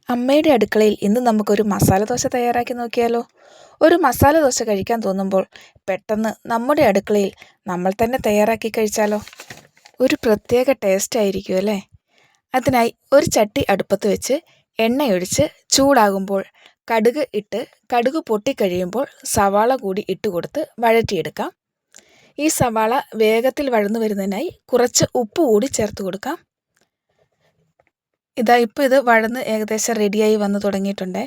അമ്മയുടെ അടുക്കളയിൽ ഇന്ന് നമുക്കൊരു മസാല ദോശ തയ്യാറാക്കി നോക്കിയാലോ? ഒരു മസാല ദോശ കഴിക്കാൻ തോന്നുമ്പോൾ പെട്ടെന്ന് നമ്മുടെ അടുക്കളയിൽ നമ്മൾ തന്നെ തയ്യാറാക്കി കഴിച്ചാലോ? ഒരു പ്രത്യേക ടേസ്റ്റ് ആയിരിക്കും അല്ലേ? അതിനായി ഒരു ചട്ടി അടുപ്പത്ത് വെച്ച് എണ്ണയൊഴിച്ച് ചൂടാകുമ്പോൾ കടുക് ഇട്ട് കടുക് പൊട്ടിക്കഴിയുമ്പോൾ സവാള കൂടി ഇട്ട് കൊടുത്ത് വഴറ്റിയെടുക്കാം. ഈ സവാള വേഗത്തിൽ വഴന്നു വരുന്നതിനായി കുറച്ച് ഉപ്പ് കൂടി ചേർത്ത് കൊടുക്കാം. ഇപ്പോൾ ഇത് വഴന്ന് ഏകദേശം റെഡിയായി വന്ന് തുടങ്ങിയിട്ടുണ്ട്.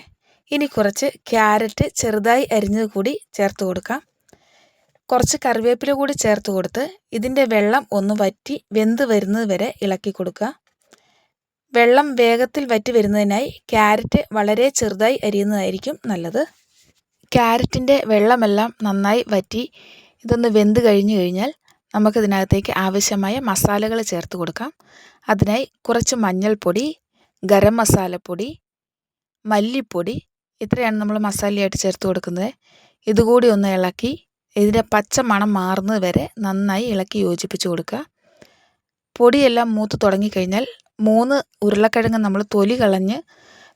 ഇനി കുറച്ച് ക്യാരറ്റ് ചെറുതായി അരിഞ്ഞത് കൂടി ചേർത്ത് കൊടുക്കാം. കുറച്ച് കറിവേപ്പില കൂടി ചേർത്ത് കൊടുത്ത് ഇതിൻ്റെ വെള്ളം ഒന്ന് വറ്റി വെന്ത് വരുന്നത് വരെ ഇളക്കി കൊടുക്കുക. വെള്ളം വേഗത്തിൽ വറ്റി വരുന്നതിനായി ക്യാരറ്റ് വളരെ ചെറുതായി അരിയുന്നതായിരിക്കും നല്ലത്. ക്യാരറ്റിൻ്റെ വെള്ളമെല്ലാം നന്നായി വറ്റി ഇതൊന്ന് വെന്ത് കഴിഞ്ഞു കഴിഞ്ഞാൽ നമുക്കിതിനകത്തേക്ക് ആവശ്യമായ മസാലകൾ ചേർത്ത് കൊടുക്കാം. അതിനായി കുറച്ച് മഞ്ഞൾപ്പൊടി, ഗരം മസാലപ്പൊടി, മല്ലിപ്പൊടി, ഇത്രയാണ് നമ്മൾ മസാലയായിട്ട് ചേർത്ത് കൊടുക്കുന്നത്. ഇതുകൂടി ഒന്ന് ഇളക്കി ഇതിൻ്റെ പച്ച മണം മാറുന്നത് വരെ നന്നായി ഇളക്കി യോജിപ്പിച്ച് കൊടുക്കുക. പൊടിയെല്ലാം മൂത്ത് തുടങ്ങിക്കഴിഞ്ഞാൽ 3 ഉരുളക്കിഴങ്ങ് നമ്മൾ തൊലി കളഞ്ഞ്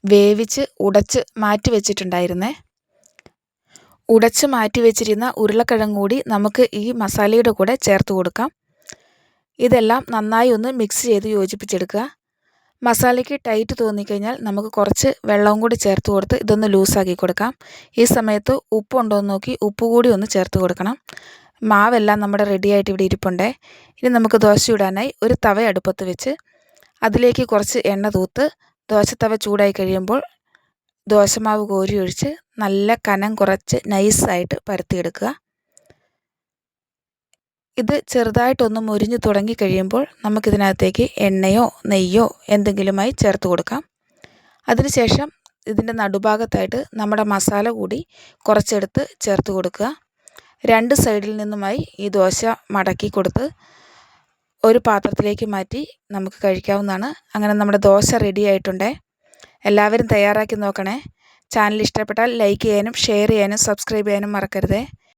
വേവിച്ച് ഉടച്ച് മാറ്റി വെച്ചിട്ടുണ്ടായിരുന്നേ. ഉടച്ച് മാറ്റി വെച്ചിരുന്ന ഉരുളക്കിഴങ്ങ് കൂടി നമുക്ക് ഈ മസാലയുടെ കൂടെ ചേർത്ത് കൊടുക്കാം. ഇതെല്ലാം നന്നായി ഒന്ന് മിക്സ് ചെയ്ത് യോജിപ്പിച്ചെടുക്കുക. മസാലയ്ക്ക് ടൈറ്റ് തോന്നിക്കഴിഞ്ഞാൽ നമുക്ക് കുറച്ച് വെള്ളവും കൂടി ചേർത്ത് കൊടുത്ത് ഇതൊന്ന് ലൂസാക്കി കൊടുക്കാം. ഈ സമയത്ത് ഉപ്പുണ്ടോ എന്ന് നോക്കി ഉപ്പ് കൂടി ഒന്ന് ചേർത്ത് കൊടുക്കണം. മാവെല്ലാം നമ്മുടെ റെഡിയായിട്ട് ഇവിടെ ഇരിപ്പുണ്ടേ. ഇനി നമുക്ക് ദോശ ചുടാനായി ഒരു തവ അടുപ്പത്ത് വെച്ച് അതിലേക്ക് കുറച്ച് എണ്ണ തൂത്ത് ദോശത്തവ ചൂടായി കഴിയുമ്പോൾ ദോശമാവ് കോരി ഒഴിച്ച് നല്ല കനം കുറച്ച് നൈസായിട്ട് പരത്തിയെടുക്കുക. ഇത് ചെറുതായിട്ടൊന്ന് മുരിഞ്ഞ് തുടങ്ങി കഴിയുമ്പോൾ നമുക്കിതിനകത്തേക്ക് എണ്ണയോ നെയ്യോ എന്തെങ്കിലുമായി ചേർത്ത് കൊടുക്കാം. അതിനുശേഷം ഇതിൻ്റെ നടുഭാഗത്തായിട്ട് നമ്മുടെ മസാല കൂടി കുറച്ചെടുത്ത് ചേർത്ത് കൊടുക്കുക. 2 സൈഡിൽ നിന്നുമായി ഈ ദോശ മടക്കി കൊടുത്ത് ഒരു പാത്രത്തിലേക്ക് മാറ്റി നമുക്ക് കഴിക്കാവുന്നതാണ്. അങ്ങനെ നമ്മുടെ ദോശ റെഡി ആയിട്ടുണ്ടേ. എല്ലാവരും തയ്യാറാക്കി നോക്കണേ. ചാനൽ ഇഷ്ടപ്പെട്ടാൽ ലൈക്ക് ചെയ്യാനും ഷെയർ ചെയ്യാനും സബ്സ്ക്രൈബ് ചെയ്യാനും മറക്കരുതേ.